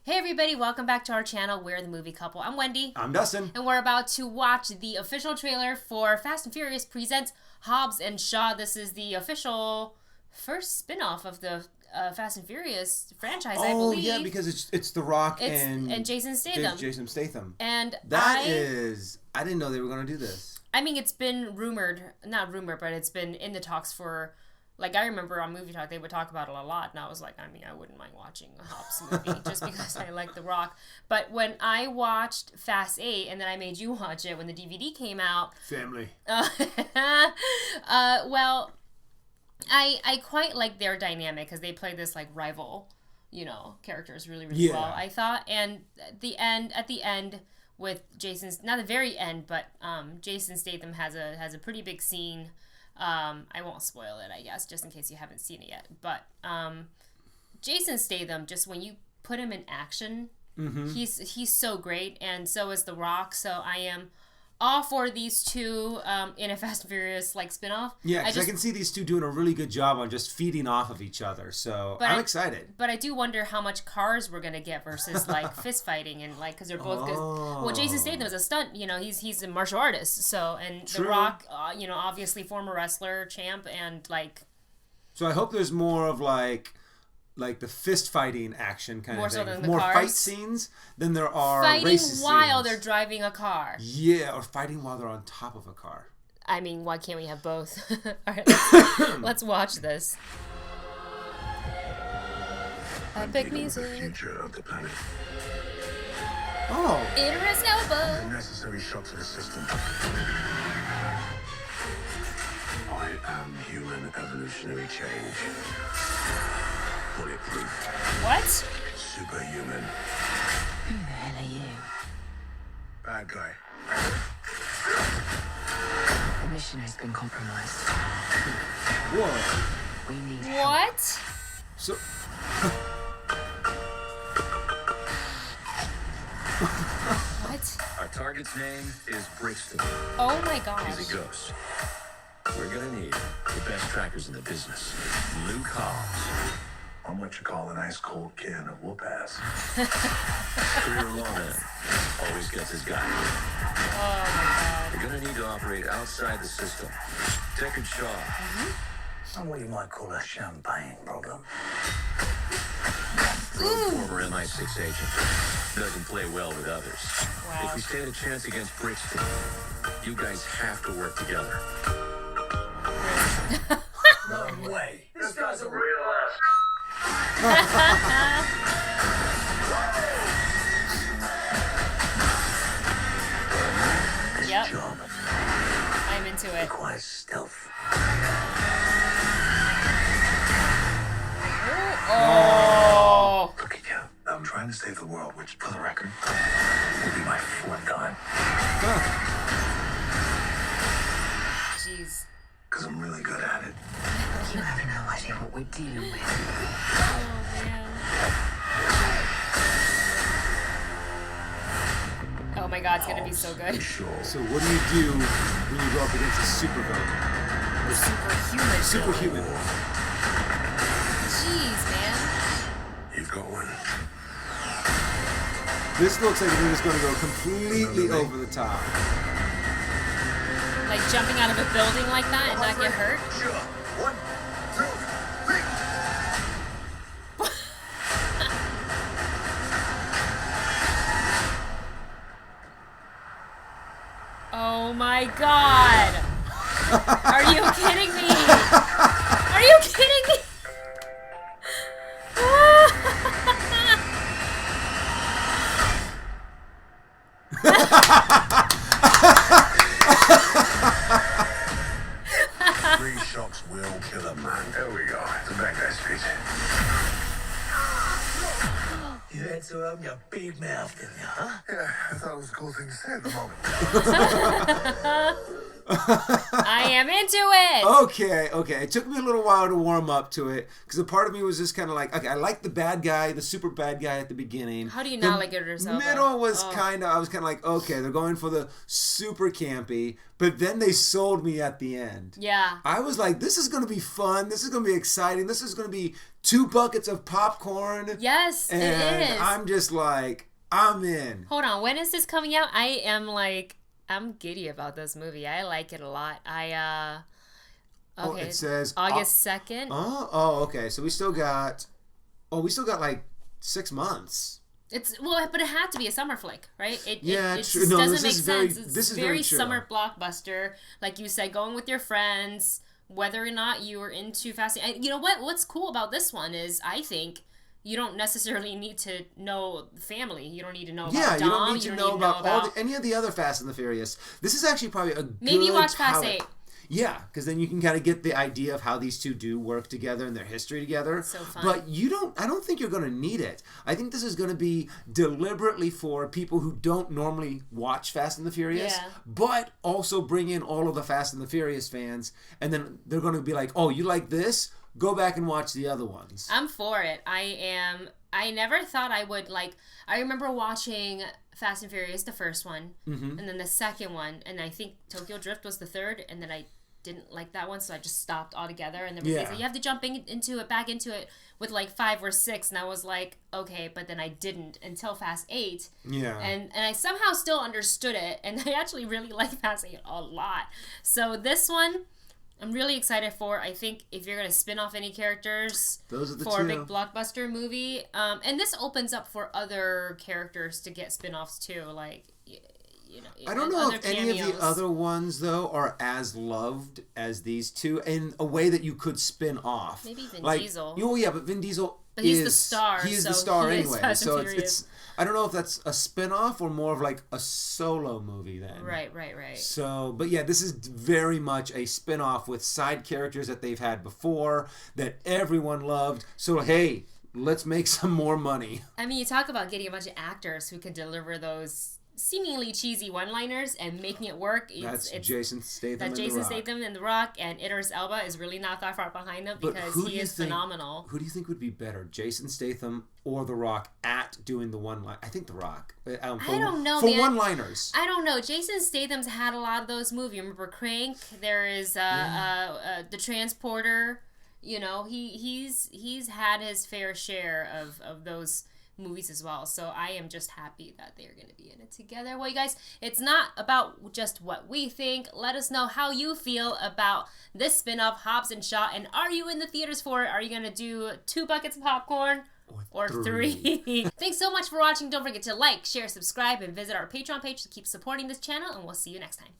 Hey everybody, welcome back to our channel, We're the Movie Couple. I'm Wendy. I'm Dustin. And we're about to watch the official trailer for Fast and Furious presents Hobbs and Shaw. This is the official first spin-off of the Fast and Furious franchise, I believe. Oh, yeah, because it's The Rock and Jason Statham. Jason Statham. And I didn't know they were going to do this. I mean, it's been not rumored, but it's been in the talks for... Like, I remember on Movie Talk, they would talk about it a lot, and I was like, I mean, I wouldn't mind watching a Hobbs movie just because I like The Rock. But when I watched Fast 8, and then I made you watch it when the DVD came out... Family. Well, I quite like their dynamic, because they play this, like, rival, characters really, really well, I thought. And at the end, with Jason's... Not the very end, but Jason Statham has a pretty big scene... I won't spoil it, I guess, just in case you haven't seen it yet. But Jason Statham, just when you put him in action, he's so great, and so is The Rock. So I am all for these two in a Fast and Furious spin-off. Yeah, because I can see these two doing a really good job on just feeding off of each other. So I'm excited. But I do wonder how much cars we're gonna get versus fist fighting and because they're both good. Well, Jason Statham is a stunt. He's a martial artist. So and True. The Rock, obviously former wrestler, champ, and So I hope there's more of the fist fighting action kind more of so thing. than the more cars. Fight scenes than there are fighting race while scenes. They're driving a car. Yeah, or fighting while they're on top of a car. I mean, why can't we have both? All right, let's watch this. Epic music. The future of the planet. Oh. Idris Elba. The necessary shock to the system. I am human evolutionary change. Bulletproof. What? Superhuman. Who the hell are you? Bad guy. The mission has been compromised. Whoa. We need help. What? So. What? Our target's name is Brixton. Oh my gosh. He's a ghost. We're gonna need the best trackers in the business. Luke Hobbs. I'm what you call an ice cold can of whoop ass. Career lawman. Always gets his guy. Oh my We're gonna need to operate outside the system. Deckard Shaw. I'm what you might call a champagne problem. Former MI6 agent. Doesn't play well with others. Wow. If we stand a chance against Brixton, you guys have to work together. No way. This guy's a real ass. God. Yep. Job I'm into it. requires stealth. Oh. Look at you. I'm trying to save the world, which, for the record, will be my fourth time. Jeez. Because I'm really good at it. You have no idea what we're dealing with. Oh man. Oh my God, it's gonna be so good. Sure. So what do you do when you go up against a supervillain? We're superhuman. Superhuman. Jeez, man. You've got one. This looks like they're just going to go completely over the top. Like jumping out of a building like that and not get hurt. Sure. 1, 2, 3. Oh my God. Are you kidding me? Are you kidding me? Three shots will kill a man. There we go. It's a bad guy's speech. You had to open your big mouth, didn't you, huh? Yeah, I thought it was a cool thing to say at the moment. I am into it. Okay. It took me a little while to warm up to it because a part of me was just kind of like, okay, I like the bad guy, the super bad guy at the beginning. How do you not like Idris Elba? Middle was I was kind of like, okay, they're going for the super campy, but then they sold me at the end. Yeah. I was like, this is going to be fun. This is going to be exciting. This is going to be 2 buckets of popcorn. Yes, and it is. I'm just like, I'm in. Hold on, when is this coming out? I'm giddy about this movie. I like it a lot. Okay. It says August 2nd. Okay. So we still got like 6 months. But it had to be a summer flick, right? It true. Just doesn't make sense. This is very true. Summer blockbuster, like you said, going with your friends, whether or not you are into Fast. You know what? What's cool about this one is I think you don't necessarily need to know the family. You don't need to know about Dom. You don't need to know about any of the other Fast and the Furious. This is actually probably a good Maybe watch Fast 8. Yeah, because then you can kind of get the idea of how these two do work together and their history together. So fun. But I don't think you're going to need it. I think this is going to be deliberately for people who don't normally watch Fast and the Furious, but also bring in all of the Fast and the Furious fans, and then they're going to be like, oh, you like this? Go back and watch the other ones. I'm for it. I never thought I would I remember watching Fast and Furious, the first one, and then the second one, and I think Tokyo Drift was the third, and then I didn't like that one, so I just stopped altogether. And then you have to jump back into it with 5 or 6, and I was like, okay, but then I didn't until Fast 8. Yeah. And I somehow still understood it, and I actually really like Fast 8 a lot. So this one, I'm really excited for. I think if you're going to spin off any characters for a big blockbuster movie, and this opens up for other characters to get spin-offs too, I don't know if any of the other ones, though, are as loved as these two in a way that you could spin off. Maybe Vin Diesel. Oh, yeah, but Vin Diesel But he's the star. He is so the star he anyway. Is So it's I don't know if that's a spin-off or more of a solo movie then. Right. So, but yeah, this is very much a spin-off with side characters that they've had before that everyone loved. So, hey, let's make some more money. I mean, you talk about getting a bunch of actors who can deliver those seemingly cheesy one-liners and making it work. That's Jason Statham and The Rock, and Idris Elba is really not that far behind them because he is phenomenal. Who do you think would be better, Jason Statham or The Rock at doing the one-line? I think The Rock. I don't know, for man. one-liners. I don't know. Jason Statham's had a lot of those movies. Remember Crank? There is The Transporter. You know, he's had his fair share of those movies as well. So I am just happy that they're going to be in it together. Well, you guys, it's not about just what we think. Let us know how you feel about this spin-off, Hobbs and Shaw, and are you in the theaters for it? Are you going to do 2 buckets of popcorn or 3? Thanks so much for watching. Don't forget to like, share, subscribe, and visit our Patreon page to keep supporting this channel, and we'll see you next time.